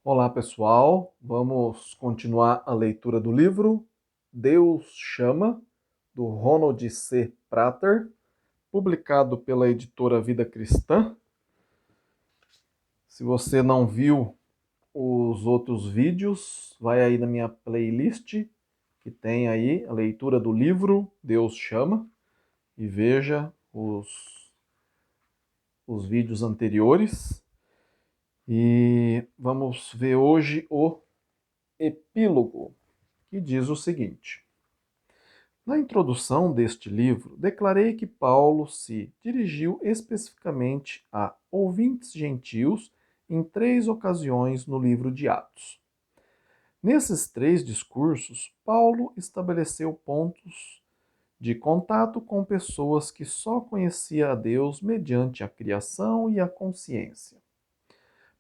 Olá, pessoal. Vamos continuar a leitura do livro Deus Chama, do Ronald C. Prater, publicado pela editora Vida Cristã. Se você não viu os outros vídeos, vai aí na minha playlist, que tem aí a leitura do livro Deus Chama, e veja os vídeos anteriores. E vamos ver hoje o epílogo, que diz o seguinte: na introdução deste livro, declarei que Paulo se dirigiu especificamente a ouvintes gentios em 3 ocasiões no livro de Atos. Nesses 3 discursos, Paulo estabeleceu pontos de contato com pessoas que só conhecia a Deus mediante a criação e a consciência.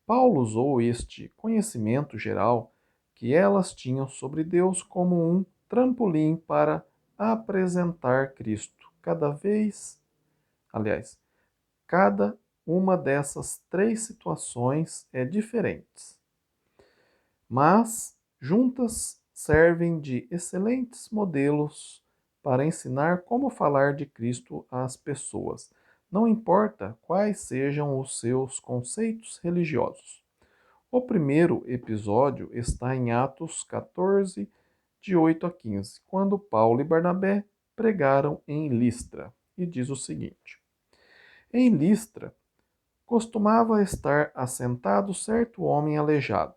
Paulo usou este conhecimento geral que elas tinham sobre Deus como um trampolim para apresentar Cristo. Cada uma dessas 3 situações é diferente, mas juntas servem de excelentes modelos para ensinar como falar de Cristo às pessoas, não importa quais sejam os seus conceitos religiosos. O primeiro episódio está em Atos 14, de 8 a 15, quando Paulo e Barnabé pregaram em Listra, e diz o seguinte: em Listra costumava estar assentado certo homem aleijado,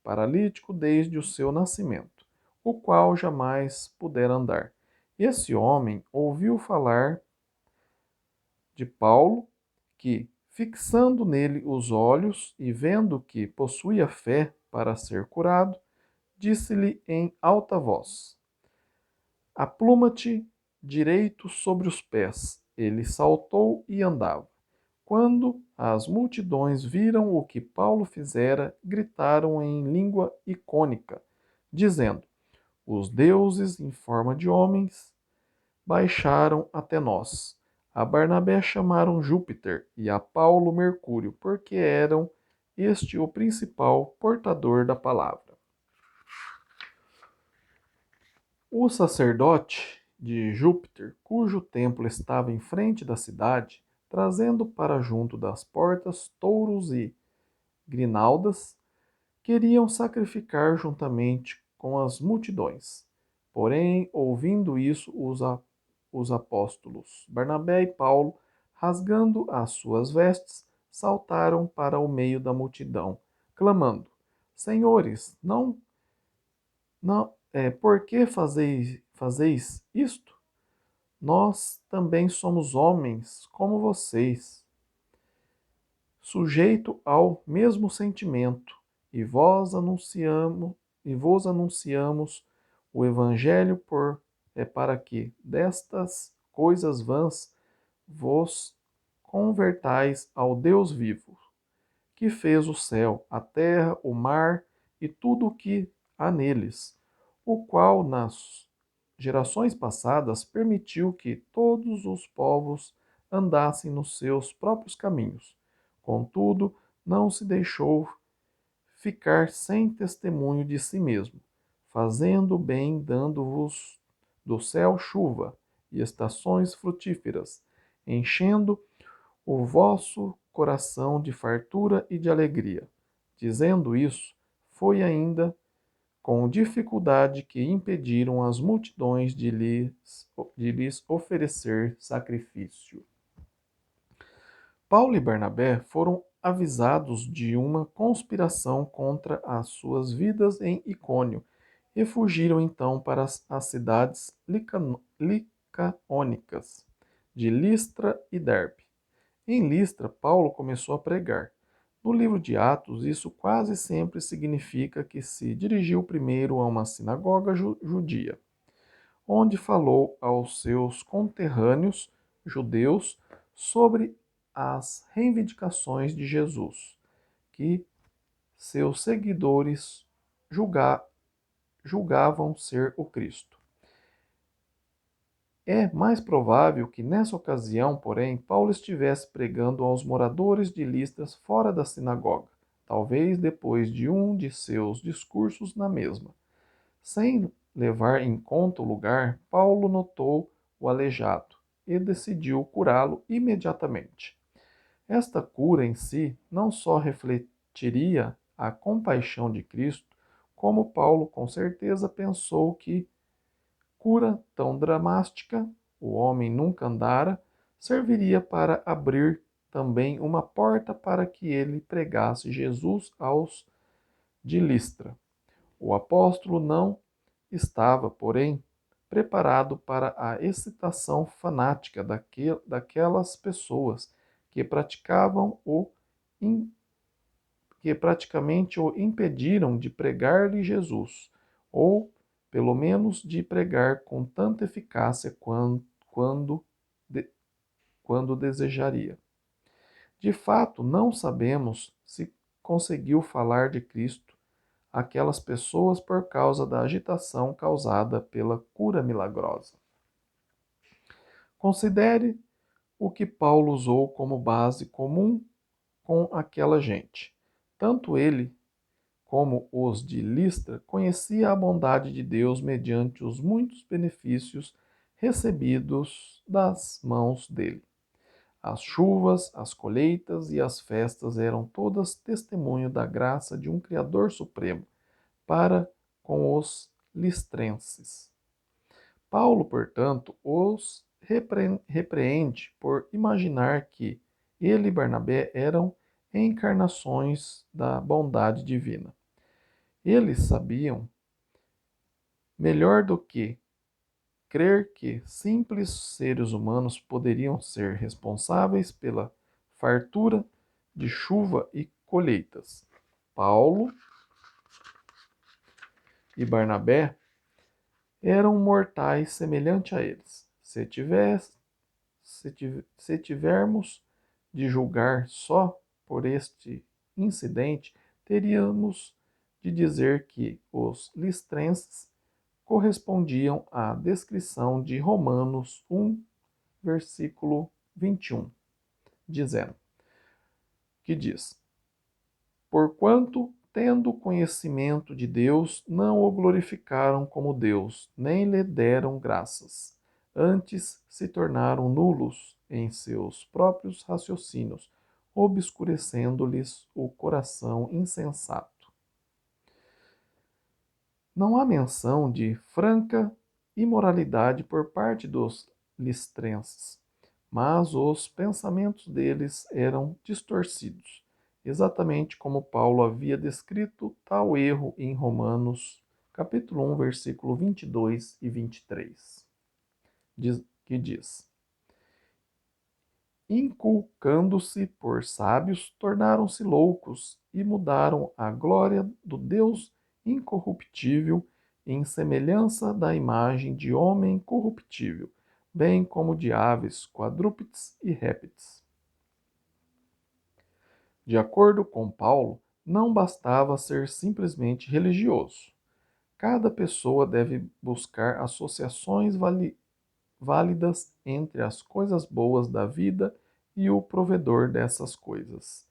paralítico desde o seu nascimento, o qual jamais pudera andar. Esse homem ouviu falar de Paulo, que, fixando nele os olhos e vendo que possuía fé para ser curado, disse-lhe em alta voz: apluma-te direito sobre os pés. Ele saltou e andava. Quando as multidões viram o que Paulo fizera, gritaram em língua icônica, dizendo: os deuses em forma de homens baixaram até nós. A Barnabé chamaram Júpiter e a Paulo Mercúrio, porque eram este o principal portador da palavra. O sacerdote de Júpiter, cujo templo estava em frente da cidade, trazendo para junto das portas touros e grinaldas, queriam sacrificar juntamente com as multidões. Porém, ouvindo isso, os apóstolos Barnabé e Paulo, rasgando as suas vestes, saltaram para o meio da multidão, clamando: Senhores, por que fazeis isto? Nós também somos homens como vocês, sujeito ao mesmo sentimento, e vos anunciamos o evangelho para que destas coisas vãs vos convertais ao Deus vivo, que fez o céu, a terra, o mar e tudo o que há neles, o qual nas gerações passadas permitiu que todos os povos andassem nos seus próprios caminhos. Contudo, não se deixou ficar sem testemunho de si mesmo, fazendo bem, dando-vos do céu chuva e estações frutíferas, enchendo o vosso coração de fartura e de alegria. Dizendo isso, foi ainda com dificuldade que impediram as multidões de lhes oferecer sacrifício. Paulo e Barnabé foram avisados de uma conspiração contra as suas vidas em Icônio e fugiram então para as cidades licaônicas de Listra e Derbe. Em Listra, Paulo começou a pregar. No livro de Atos, isso quase sempre significa que se dirigiu primeiro a uma sinagoga judia, onde falou aos seus conterrâneos judeus sobre as reivindicações de Jesus, que seus seguidores julgavam ser o Cristo. É mais provável que nessa ocasião, porém, Paulo estivesse pregando aos moradores de Listra fora da sinagoga, talvez depois de um de seus discursos na mesma. Sem levar em conta o lugar, Paulo notou o aleijado e decidiu curá-lo imediatamente. Esta cura em si não só refletiria a compaixão de Cristo, como Paulo com certeza pensou que cura tão dramática, o homem nunca andara, serviria para abrir também uma porta para que ele pregasse Jesus aos de Listra. O apóstolo não estava, porém, preparado para a excitação fanática daquelas pessoas que praticavam que praticamente o impediram de pregar-lhe Jesus, ou pelo menos de pregar com tanta eficácia de- quando desejaria. De fato, não sabemos se conseguiu falar de Cristo àquelas pessoas por causa da agitação causada pela cura milagrosa. Considere o que Paulo usou como base comum com aquela gente. Tanto ele como os de Listra conhecia a bondade de Deus mediante os muitos benefícios recebidos das mãos dele. As chuvas, as colheitas e as festas eram todas testemunho da graça de um Criador Supremo para com os listrenses. Paulo, portanto, os repreende por imaginar que ele e Barnabé eram encarnações da bondade divina. Eles sabiam, melhor do que crer que simples seres humanos poderiam ser responsáveis pela fartura de chuva e colheitas. Paulo e Barnabé eram mortais semelhante a eles. Se tivermos de julgar só por este incidente, teríamos de dizer que os listrenses correspondiam à descrição de Romanos 1, versículo 21, dizendo, que diz: Porquanto, tendo conhecimento de Deus, não o glorificaram como Deus, nem lhe deram graças. Antes se tornaram nulos em seus próprios raciocínios, obscurecendo-lhes o coração insensato. Não há menção de franca imoralidade por parte dos listrenses, mas os pensamentos deles eram distorcidos, exatamente como Paulo havia descrito tal erro em Romanos, capítulo 1, versículo 22 e 23, que diz: Inculcando-se por sábios, tornaram-se loucos e mudaram a glória do Deus incorruptível em semelhança da imagem de homem corruptível, bem como de aves, quadrúpedes e répteis. De acordo com Paulo, não bastava ser simplesmente religioso. Cada pessoa deve buscar associações válidas entre as coisas boas da vida e o provedor dessas coisas.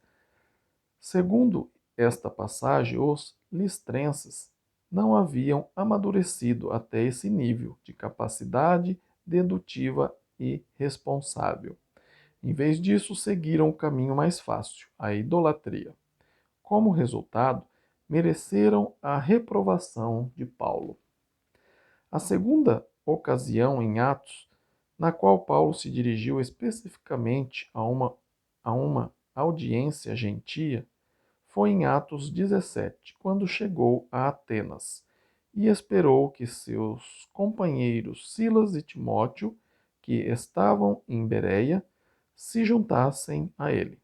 Segundo esta passagem, os listrenses não haviam amadurecido até esse nível de capacidade dedutiva e responsável. Em vez disso, seguiram o caminho mais fácil, a idolatria. Como resultado, mereceram a reprovação de Paulo. A segunda ocasião em Atos, na qual Paulo se dirigiu especificamente a uma audiência gentia, foi em Atos 17, quando chegou a Atenas e esperou que seus companheiros Silas e Timóteo, que estavam em Bereia, se juntassem a ele.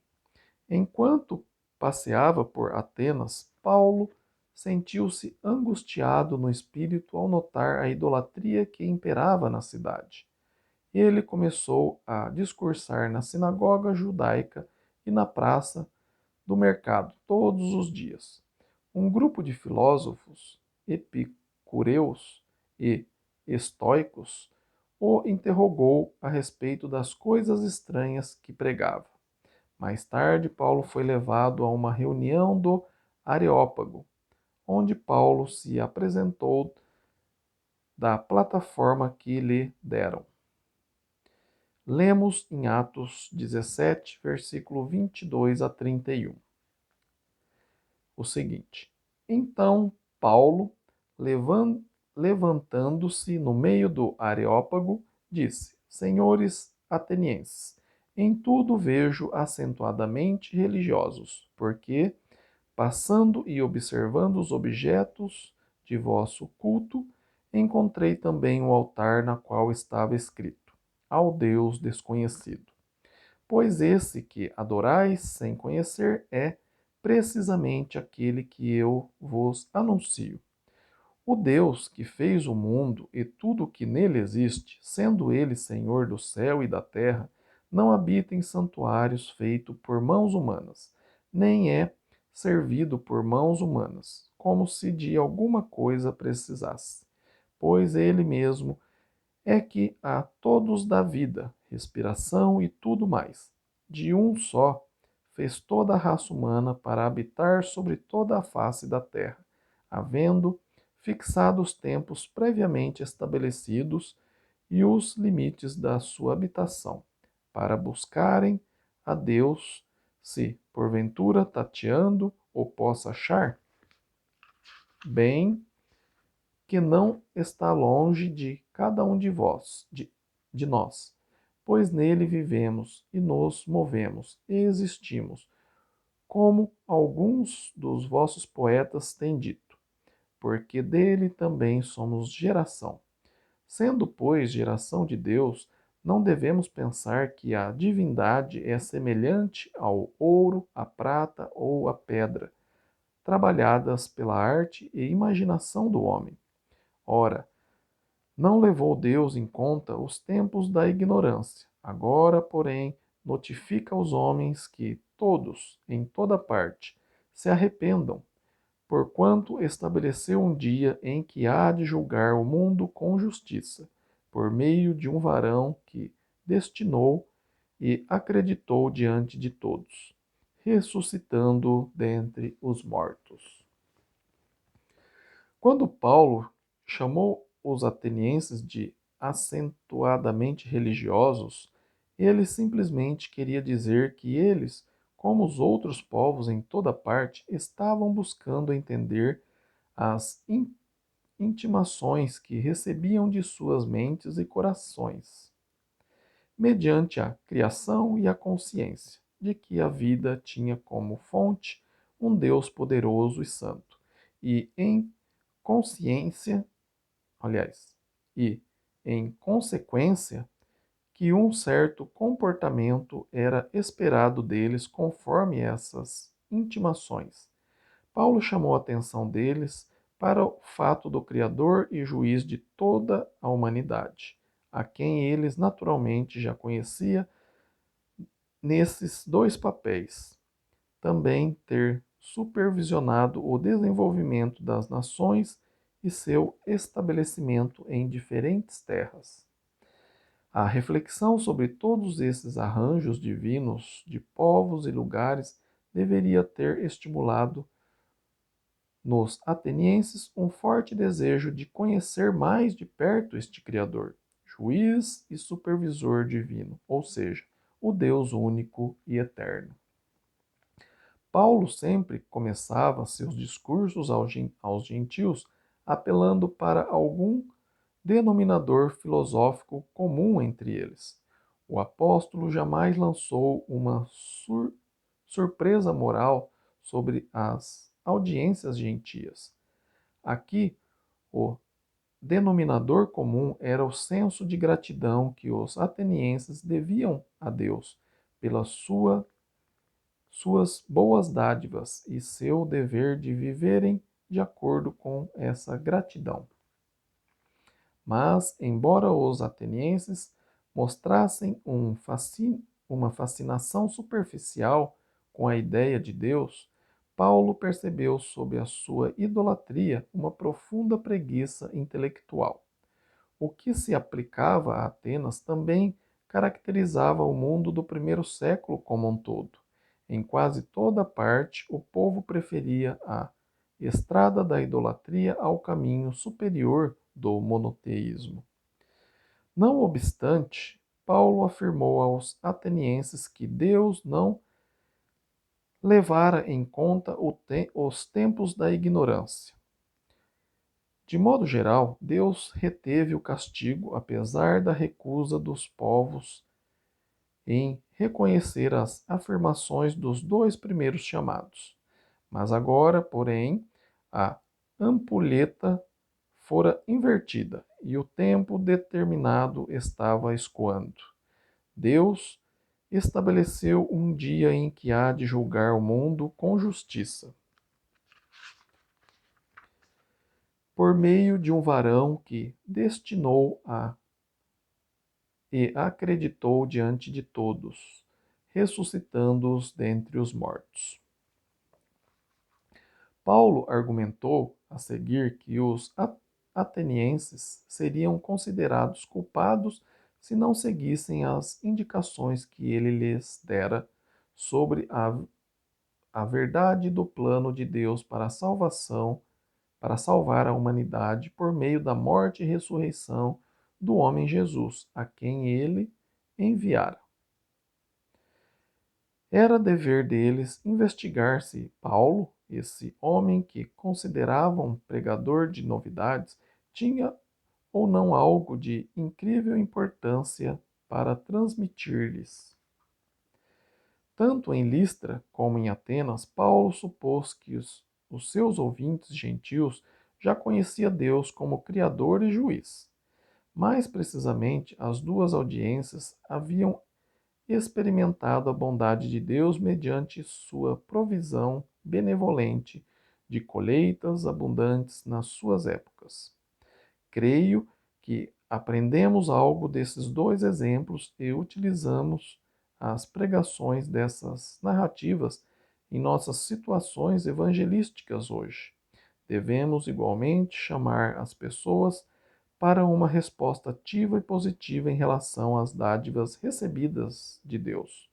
Enquanto passeava por Atenas, Paulo sentiu-se angustiado no espírito ao notar a idolatria que imperava na cidade. Ele começou a discursar na sinagoga judaica e na praça do mercado todos os dias. Um grupo de filósofos epicureus e estoicos o interrogou a respeito das coisas estranhas que pregava. Mais tarde, Paulo foi levado a uma reunião do Areópago, onde Paulo se apresentou da plataforma que lhe deram. Lemos em Atos 17, versículo 22 a 31. O seguinte: Então Paulo, levantando-se no meio do Areópago, disse: Senhores atenienses, em tudo vejo acentuadamente religiosos, porque, passando e observando os objetos de vosso culto, encontrei também o altar na qual estava escrito: Ao Deus desconhecido. Pois esse que adorais sem conhecer é precisamente aquele que eu vos anuncio. O Deus que fez o mundo e tudo o que nele existe, sendo ele Senhor do céu e da terra, não habita em santuários feitos por mãos humanas, nem é servido por mãos humanas, como se de alguma coisa precisasse, pois ele mesmo é que a todos dá vida, respiração e tudo mais. De um só, fez toda a raça humana para habitar sobre toda a face da terra, havendo fixado os tempos previamente estabelecidos e os limites da sua habitação, para buscarem a Deus, se porventura tateando o possa achar, bem que não está longe de cada um de vós, de nós, pois nele vivemos e nos movemos e existimos, como alguns dos vossos poetas têm dito, porque dele também somos geração. Sendo, pois, geração de Deus, não devemos pensar que a divindade é semelhante ao ouro, à prata ou à pedra, trabalhadas pela arte e imaginação do homem. Ora, não levou Deus em conta os tempos da ignorância. Agora, porém, notifica aos homens que todos, em toda parte, se arrependam, porquanto estabeleceu um dia em que há de julgar o mundo com justiça, por meio de um varão que destinou e acreditou diante de todos, ressuscitando dentre os mortos. Quando Paulo chamou os atenienses de acentuadamente religiosos, ele simplesmente queria dizer que eles, como os outros povos em toda parte, estavam buscando entender as intimações que recebiam de suas mentes e corações, mediante a criação e a consciência de que a vida tinha como fonte um Deus poderoso e santo, e em consciência, aliás, e em consequência, que um certo comportamento era esperado deles conforme essas intimações. Paulo chamou a atenção deles para o fato do Criador e juiz de toda a humanidade, a quem eles naturalmente já conhecia nesses dois papéis. Também ter supervisionado o desenvolvimento das nações e seu estabelecimento em diferentes terras. A reflexão sobre todos esses arranjos divinos de povos e lugares deveria ter estimulado nos atenienses um forte desejo de conhecer mais de perto este Criador, juiz e supervisor divino, ou seja, o Deus único e eterno. Paulo sempre começava seus discursos aos gentios apelando para algum denominador filosófico comum entre eles. O apóstolo jamais lançou uma surpresa moral sobre as audiências gentias. Aqui, o denominador comum era o senso de gratidão que os atenienses deviam a Deus pela suas boas dádivas e seu dever de viverem de acordo com essa gratidão. Mas, embora os atenienses mostrassem uma fascinação superficial com a ideia de Deus, Paulo percebeu sob a sua idolatria uma profunda preguiça intelectual. O que se aplicava a Atenas também caracterizava o mundo do primeiro século como um todo. Em quase toda parte, o povo preferia a estrada da idolatria ao caminho superior do monoteísmo. Não obstante, Paulo afirmou aos atenienses que Deus não levara em conta os tempos da ignorância. De modo geral, Deus reteve o castigo, apesar da recusa dos povos em reconhecer as afirmações dos dois primeiros chamados. Mas agora, porém, a ampulheta fora invertida e o tempo determinado estava escoando. Deus estabeleceu um dia em que há de julgar o mundo com justiça, por meio de um varão que destinou a e acreditou diante de todos, ressuscitando-os dentre os mortos. Paulo argumentou a seguir que os atenienses seriam considerados culpados se não seguissem as indicações que ele lhes dera sobre a verdade do plano de Deus para a salvação, para salvar a humanidade por meio da morte e ressurreição do homem Jesus, a quem ele enviara. Era dever deles investigar se Paulo, esse homem que consideravam pregador de novidades, tinha ou não algo de incrível importância para transmitir-lhes. Tanto em Listra como em Atenas, Paulo supôs que os seus ouvintes gentios já conheciam Deus como Criador e Juiz. Mais precisamente, as duas audiências haviam experimentado a bondade de Deus mediante sua provisão benevolente de colheitas abundantes nas suas épocas. Creio que aprendemos algo desses dois exemplos e utilizamos as pregações dessas narrativas em nossas situações evangelísticas hoje. Devemos igualmente chamar as pessoas para uma resposta ativa e positiva em relação às dádivas recebidas de Deus.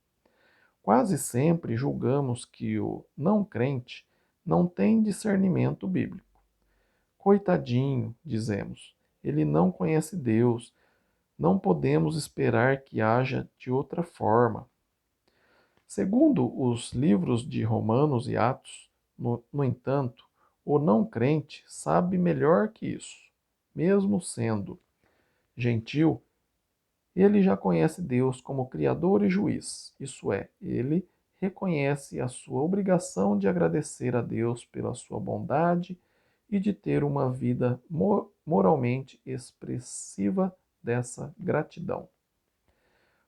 Quase sempre julgamos que o não crente não tem discernimento bíblico. Coitadinho, dizemos, ele não conhece Deus, não podemos esperar que haja de outra forma. Segundo os livros de Romanos e Atos, no entanto, o não crente sabe melhor que isso. Mesmo sendo gentil, ele já conhece Deus como Criador e Juiz, isso é, ele reconhece a sua obrigação de agradecer a Deus pela sua bondade e de ter uma vida moralmente expressiva dessa gratidão.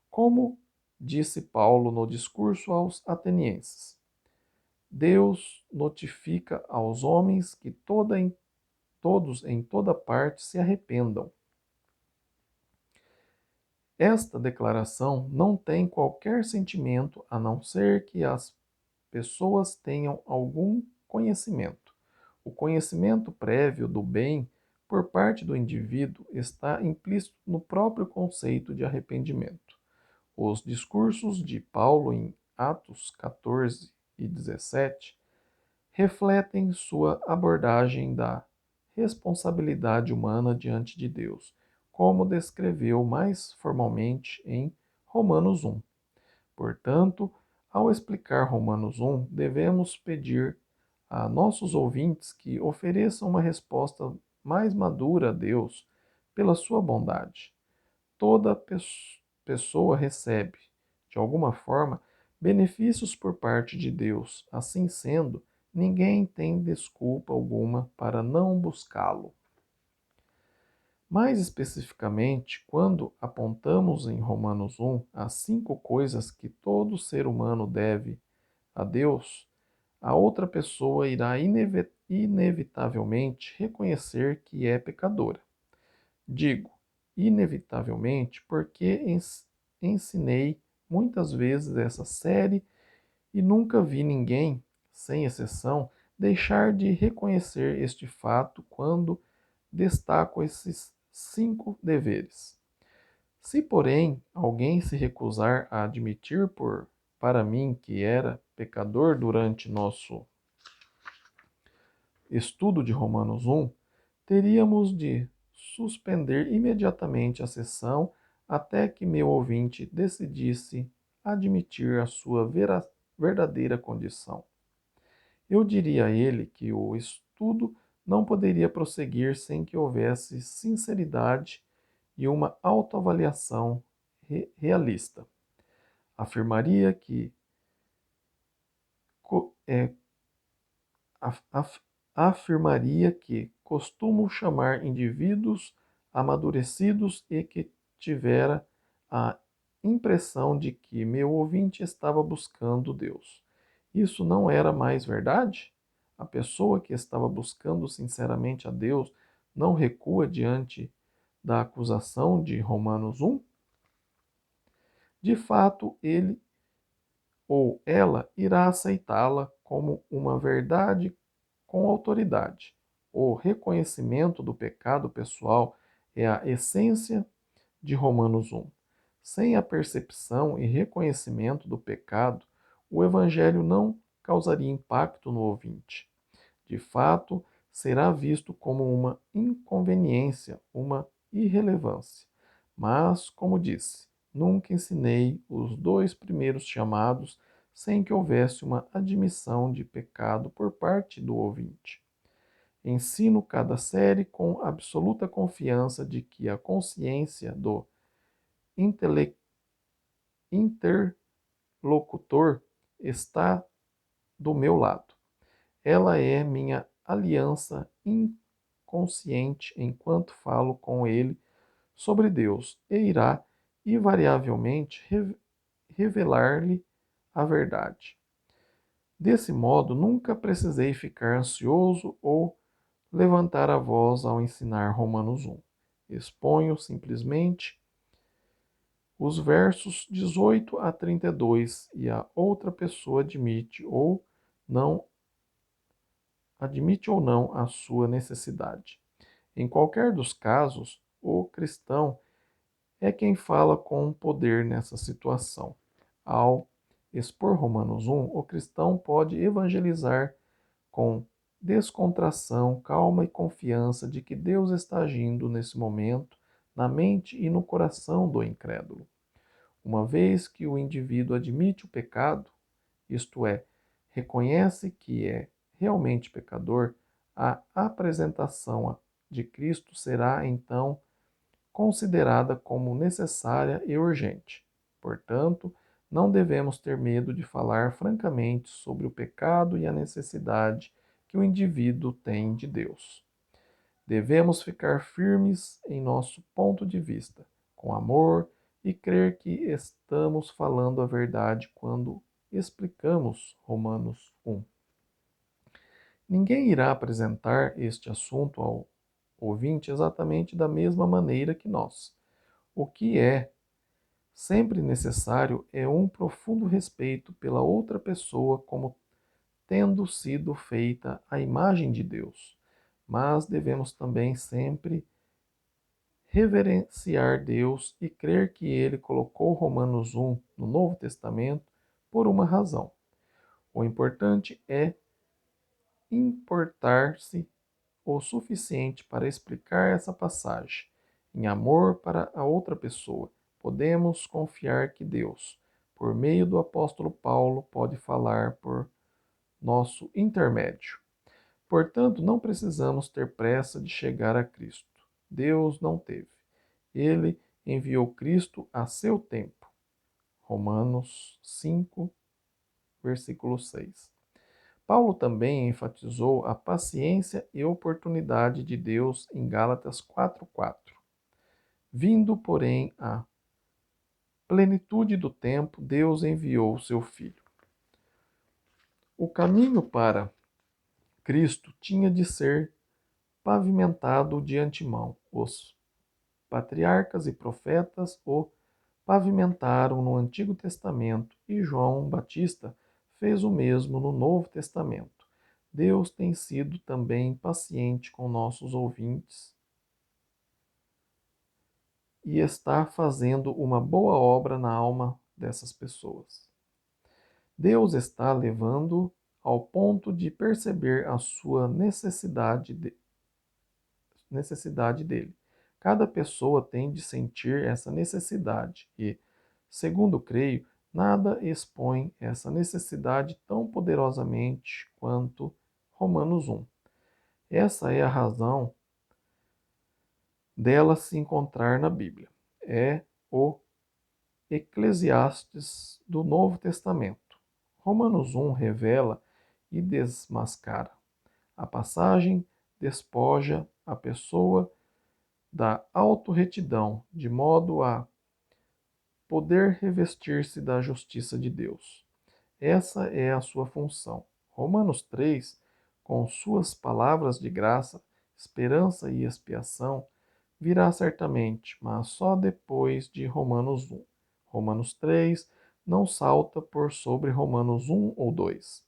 Como disse Paulo no discurso aos atenienses, Deus notifica aos homens que todos em toda parte se arrependam. Esta declaração não tem qualquer sentimento a não ser que as pessoas tenham algum conhecimento. O conhecimento prévio do bem por parte do indivíduo está implícito no próprio conceito de arrependimento. Os discursos de Paulo em Atos 14 e 17 refletem sua abordagem da responsabilidade humana diante de Deus, como descreveu mais formalmente em Romanos 1. Portanto, ao explicar Romanos 1, devemos pedir a nossos ouvintes que ofereçam uma resposta mais madura a Deus pela sua bondade. Toda pessoa recebe, de alguma forma, benefícios por parte de Deus. Assim sendo, ninguém tem desculpa alguma para não buscá-lo. Mais especificamente, quando apontamos em Romanos 1 as 5 coisas que todo ser humano deve a Deus, a outra pessoa irá inevitavelmente reconhecer que é pecadora. Digo inevitavelmente porque ensinei muitas vezes essa série e nunca vi ninguém, sem exceção, deixar de reconhecer este fato quando destaco esses 5 deveres. Se, porém, alguém se recusar a admitir por para mim, que era pecador durante nosso estudo de Romanos 1, teríamos de suspender imediatamente a sessão até que meu ouvinte decidisse admitir a sua verdadeira condição. Eu diria a ele que o estudo não poderia prosseguir sem que houvesse sinceridade e uma autoavaliação realista. Afirmaria que é, af, af, afirmaria que costumo chamar indivíduos amadurecidos e que tivera a impressão de que meu ouvinte estava buscando Deus. Isso não era mais verdade? A pessoa que estava buscando sinceramente a Deus não recua diante da acusação de Romanos 1? De fato, ele ou ela irá aceitá-la como uma verdade com autoridade. O reconhecimento do pecado pessoal é a essência de Romanos 1. Sem a percepção e reconhecimento do pecado, o Evangelho não causaria impacto no ouvinte. De fato, será visto como uma inconveniência, uma irrelevância. Mas, como disse, nunca ensinei os dois primeiros chamados sem que houvesse uma admissão de pecado por parte do ouvinte. Ensino cada série com absoluta confiança de que a consciência do interlocutor está do meu lado. Ela é minha aliança inconsciente enquanto falo com ele sobre Deus e irá invariavelmente revelar-lhe a verdade. Desse modo, nunca precisei ficar ansioso ou levantar a voz ao ensinar Romanos 1. Exponho simplesmente os versos 18 a 32 e a outra pessoa admite ou não a sua necessidade. Em qualquer dos casos, o cristão é quem fala com poder nessa situação. Ao expor Romanos 1, o cristão pode evangelizar com descontração, calma e confiança de que Deus está agindo nesse momento na mente e no coração do incrédulo. Uma vez que o indivíduo admite o pecado, isto é, reconhece que é realmente pecador, a apresentação de Cristo será então considerada como necessária e urgente. Portanto, não devemos ter medo de falar francamente sobre o pecado e a necessidade que o indivíduo tem de Deus. Devemos ficar firmes em nosso ponto de vista, com amor, e crer que estamos falando a verdade quando explicamos Romanos 1. Ninguém irá apresentar este assunto ao ouvinte exatamente da mesma maneira que nós. O que é sempre necessário é um profundo respeito pela outra pessoa como tendo sido feita à imagem de Deus. Mas devemos também sempre reverenciar Deus e crer que ele colocou Romanos 1 no Novo Testamento por uma razão. O importante é importar-se o suficiente para explicar essa passagem. Em amor para a outra pessoa, podemos confiar que Deus, por meio do apóstolo Paulo, pode falar por nosso intermédio. Portanto, não precisamos ter pressa de chegar a Cristo. Deus não teve. Ele enviou Cristo a seu tempo. Romanos 5, versículo 6. Paulo também enfatizou a paciência e oportunidade de Deus em Gálatas 4:4. Vindo, porém, a plenitude do tempo, Deus enviou o seu Filho. O caminho para Cristo tinha de ser pavimentado de antemão. Os patriarcas e profetas o pavimentaram no Antigo Testamento e João Batista fez o mesmo no Novo Testamento. Deus tem sido também paciente com nossos ouvintes e está fazendo uma boa obra na alma dessas pessoas. Deus está levando ao ponto de perceber a sua necessidade dele. Cada pessoa tem de sentir essa necessidade e, segundo creio, nada expõe essa necessidade tão poderosamente quanto Romanos 1. Essa é a razão dela se encontrar na Bíblia. É o Eclesiastes do Novo Testamento. Romanos 1 revela e desmascara. A passagem despoja a pessoa da autorretidão, de modo a poder revestir-se da justiça de Deus. Essa é a sua função. Romanos 3, com suas palavras de graça, esperança e expiação, virá certamente, mas só depois de Romanos 1. Romanos 3 não salta por sobre Romanos 1 ou 2.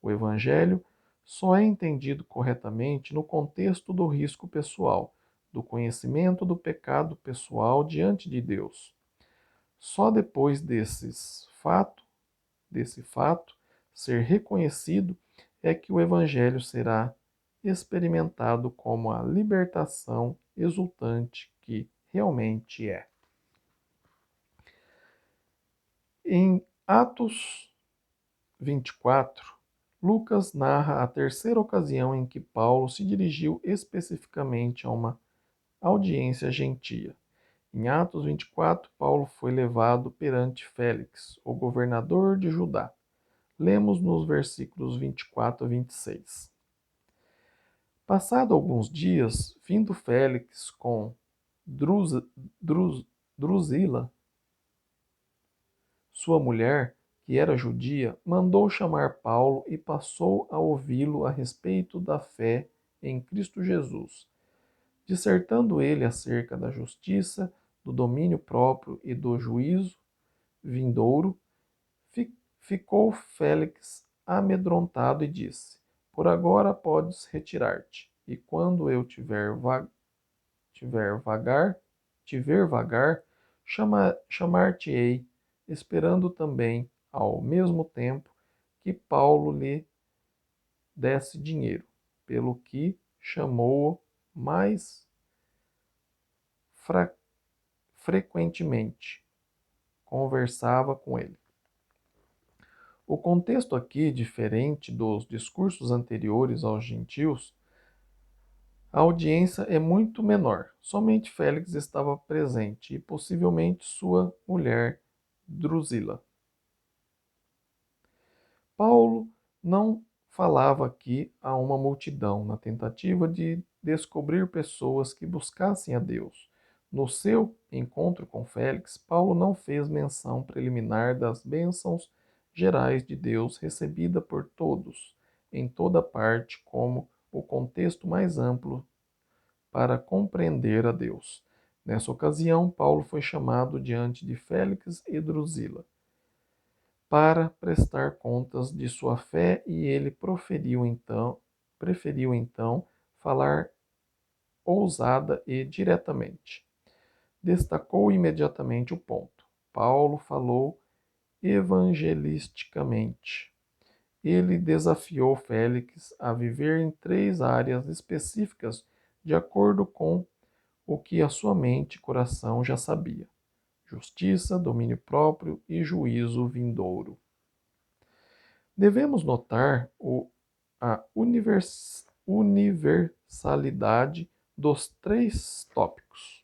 O Evangelho só é entendido corretamente no contexto do risco pessoal, do conhecimento do pecado pessoal diante de Deus. Só depois desse fato ser reconhecido é que o Evangelho será experimentado como a libertação exultante que realmente é. Em Atos 24, Lucas narra a terceira ocasião em que Paulo se dirigiu especificamente a uma audiência gentia. Em Atos 24, Paulo foi levado perante Félix, o governador de Judá. Lemos nos versículos 24 a 26. Passado alguns dias, vindo Félix com Drusila, sua mulher, que era judia, mandou chamar Paulo e passou a ouvi-lo a respeito da fé em Cristo Jesus, dissertando ele acerca da justiça, do domínio próprio e do juízo vindouro. Ficou Félix amedrontado e disse: Por agora podes retirar-te, e quando eu te ver vagar, chamar-te-ei, esperando também, ao mesmo tempo, que Paulo lhe desse dinheiro, pelo que chamou-o mais frequentemente. Conversava com ele. O contexto aqui, diferente dos discursos anteriores aos gentios, a audiência é muito menor. Somente Félix estava presente e possivelmente sua mulher Drusila. Paulo não falava aqui a uma multidão na tentativa de descobrir pessoas que buscassem a Deus. No seu encontro com Félix, Paulo não fez menção preliminar das bênçãos gerais de Deus recebida por todos, em toda parte, como o contexto mais amplo para compreender a Deus. Nessa ocasião, Paulo foi chamado diante de Félix e Drusila para prestar contas de sua fé e ele preferiu então falar ousada e diretamente. Destacou imediatamente o ponto. Paulo falou evangelisticamente. Ele desafiou Félix a viver em 3 áreas específicas de acordo com o que a sua mente e coração já sabia: justiça, domínio próprio e juízo vindouro. Devemos notar a universalidade dos 3 tópicos.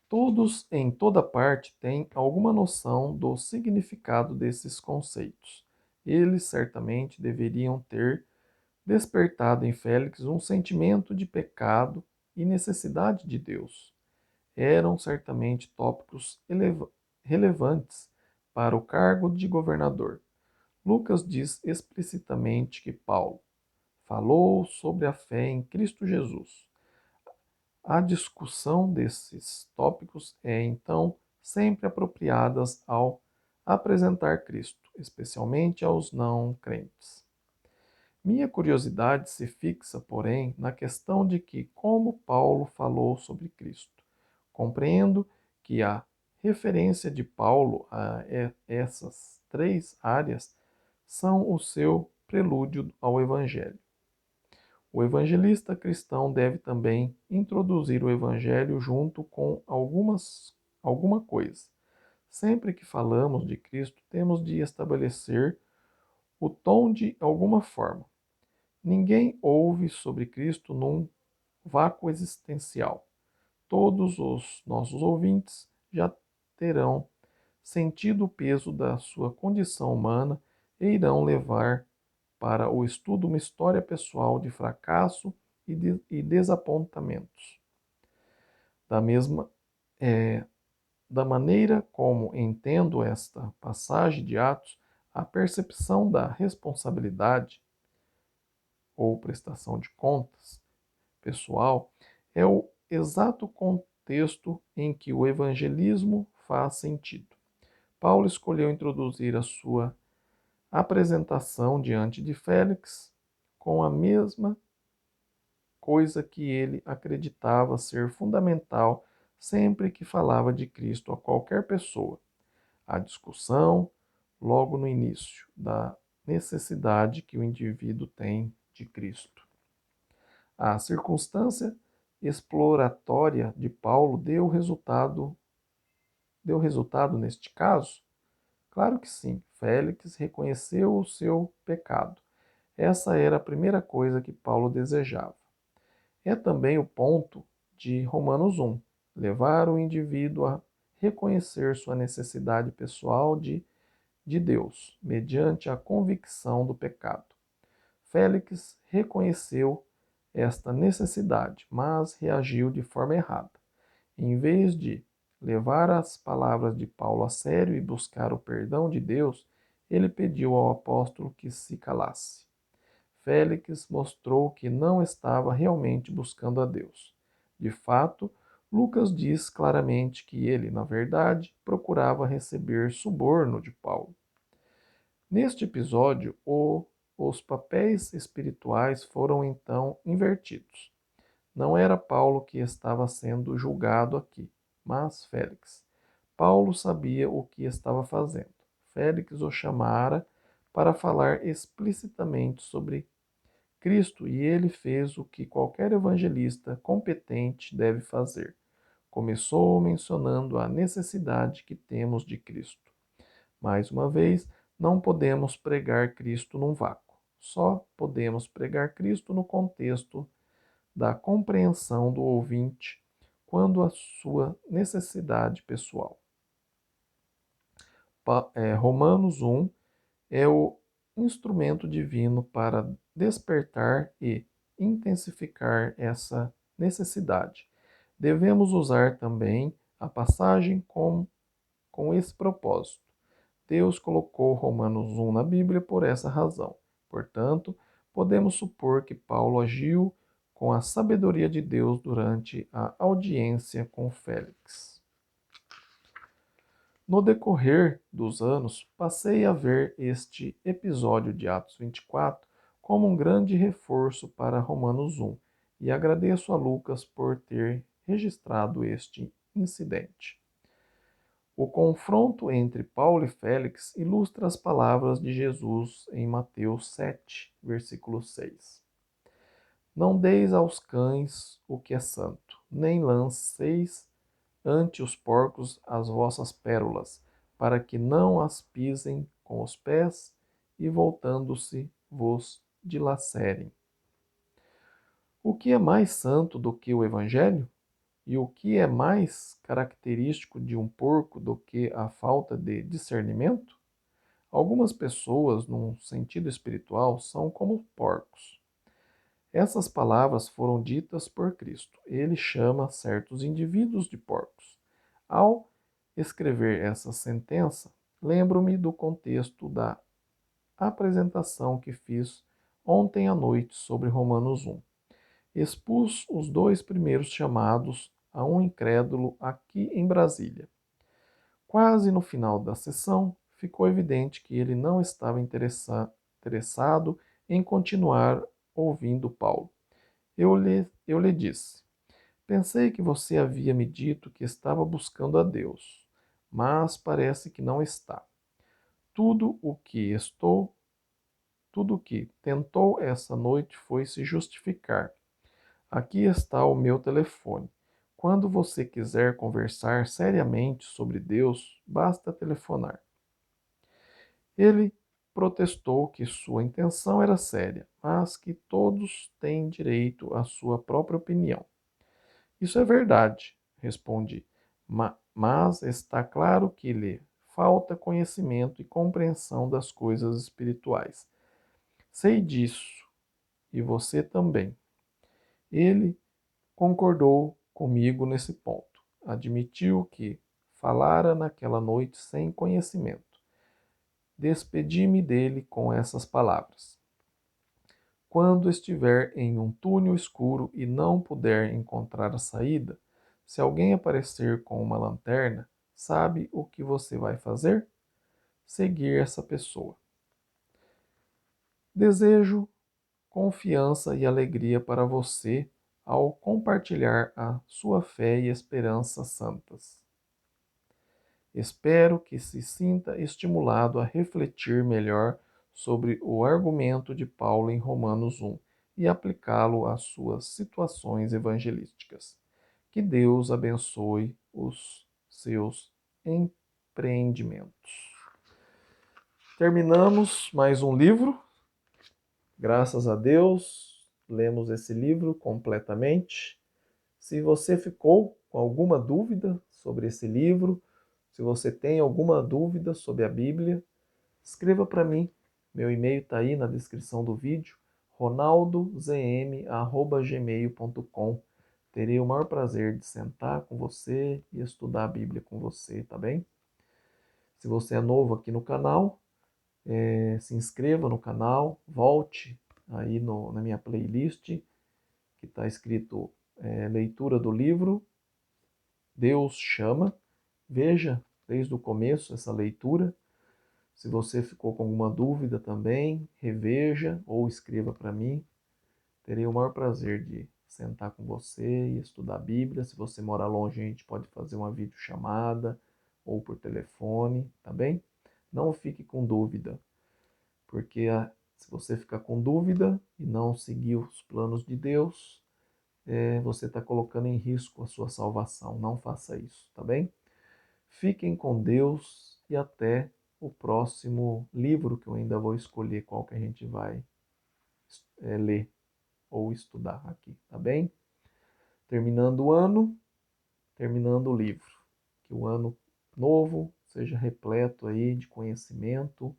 Todos em toda parte têm alguma noção do significado desses conceitos. Eles certamente deveriam ter despertado em Félix um sentimento de pecado e necessidade de Deus. Eram certamente tópicos relevantes para o cargo de governador. Lucas diz explicitamente que Paulo falou sobre a fé em Cristo Jesus. A discussão desses tópicos é, então, sempre apropriada ao apresentar Cristo, especialmente aos não crentes. Minha curiosidade se fixa, porém, na questão de que como Paulo falou sobre Cristo. Compreendo que a referência de Paulo a essas três áreas são o seu prelúdio ao Evangelho. O evangelista cristão deve também introduzir o Evangelho junto com alguma coisa. Sempre que falamos de Cristo, temos de estabelecer o tom de alguma forma. Ninguém ouve sobre Cristo num vácuo existencial. Todos os nossos ouvintes já terão sentido o peso da sua condição humana e irão levar para o estudo uma história pessoal de fracasso e desapontamentos. Da mesma, da maneira como entendo esta passagem de Atos, a percepção da responsabilidade ou prestação de contas pessoal é o exato contexto em que o evangelismo faz sentido. Paulo escolheu introduzir a sua apresentação diante de Félix com a mesma coisa que ele acreditava ser fundamental sempre que falava de Cristo a qualquer pessoa: a discussão, logo no início, da necessidade que o indivíduo tem de Cristo. A circunstância exploratória de Paulo deu resultado neste caso? Claro que sim. Félix reconheceu o seu pecado. Essa era a primeira coisa que Paulo desejava. É também o ponto de Romanos 1, levar o indivíduo a reconhecer sua necessidade pessoal de Deus, mediante a convicção do pecado. Félix reconheceu esta necessidade, mas reagiu de forma errada. Em vez de levar as palavras de Paulo a sério e buscar o perdão de Deus, ele pediu ao apóstolo que se calasse. Félix mostrou que não estava realmente buscando a Deus. De fato, Lucas diz claramente que ele, na verdade, procurava receber suborno de Paulo. Neste episódio, os papéis espirituais foram então invertidos. Não era Paulo que estava sendo julgado aqui, mas Félix. Paulo sabia o que estava fazendo. Félix o chamara para falar explicitamente sobre Cristo e ele fez o que qualquer evangelista competente deve fazer. Começou mencionando a necessidade que temos de Cristo. Mais uma vez, não podemos pregar Cristo num vácuo. Só podemos pregar Cristo no contexto da compreensão do ouvinte quando a sua necessidade pessoal. Romanos 1 é o instrumento divino para despertar e intensificar essa necessidade. Devemos usar também a passagem com esse propósito. Deus colocou Romanos 1 na Bíblia por essa razão. Portanto, podemos supor que Paulo agiu com a sabedoria de Deus durante a audiência com Félix. No decorrer dos anos, passei a ver este episódio de Atos 24 como um grande reforço para Romanos 1 e agradeço a Lucas por ter registrado este incidente. O confronto entre Paulo e Félix ilustra as palavras de Jesus em Mateus 7, versículo 6. Não deis aos cães o que é santo, nem lanceis ante os porcos as vossas pérolas, para que não as pisem com os pés e voltando-se vos dilacerem. O que é mais santo do que o Evangelho? E o que é mais característico de um porco do que a falta de discernimento? Algumas pessoas, num sentido espiritual, são como porcos. Essas palavras foram ditas por Cristo. Ele chama certos indivíduos de porcos. Ao escrever essa sentença, lembro-me do contexto da apresentação que fiz ontem à noite sobre Romanos 1. Expus os dois primeiros chamados a um incrédulo aqui em Brasília. Quase no final da sessão, ficou evidente que ele não estava interessado em continuar ouvindo Paulo. Eu lhe disse: pensei que você havia me dito que estava buscando a Deus, mas parece que não está. Tudo o que estou, tudo o que tentou essa noite foi se justificar. Aqui está o meu telefone. Quando você quiser conversar seriamente sobre Deus, basta telefonar. Ele protestou que sua intenção era séria, mas que todos têm direito à sua própria opinião. Isso é verdade, respondi, mas está claro que lhe falta conhecimento e compreensão das coisas espirituais. Sei disso, e você também. Ele concordou comigo nesse ponto. Admitiu que falara naquela noite sem conhecimento. Despedi-me dele com essas palavras: quando estiver em um túnel escuro e não puder encontrar a saída, se alguém aparecer com uma lanterna, sabe o que você vai fazer? Seguir essa pessoa. Desejo confiança e alegria para você ao compartilhar a sua fé e esperança santas. Espero que se sinta estimulado a refletir melhor sobre o argumento de Paulo em Romanos 1 e aplicá-lo às suas situações evangelísticas. Que Deus abençoe os seus empreendimentos. Terminamos mais um livro. Graças a Deus, lemos esse livro completamente. Se você ficou com alguma dúvida sobre esse livro, se você tem alguma dúvida sobre a Bíblia, escreva para mim. Meu e-mail está aí na descrição do vídeo, ronaldozm@gmail.com. Terei o maior prazer de sentar com você e estudar a Bíblia com você, tá bem? Se você é novo aqui no canal, se inscreva no canal, volte aí na minha playlist, que está escrito leitura do livro Deus Chama. Veja desde o começo essa leitura. Se você ficou com alguma dúvida também, reveja ou escreva para mim. Terei o maior prazer de sentar com você e estudar a Bíblia. Se você mora longe, a gente pode fazer uma videochamada ou por telefone, tá bem? Não fique com dúvida, porque se você ficar com dúvida e não seguir os planos de Deus, você está colocando em risco a sua salvação. Não faça isso, tá bem? Fiquem com Deus e até o próximo livro que eu ainda vou escolher qual que a gente vai ler ou estudar aqui, tá bem? Terminando o ano, terminando o livro. Que o ano novo seja repleto aí de conhecimento,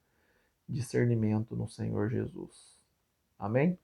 discernimento no Senhor Jesus. Amém?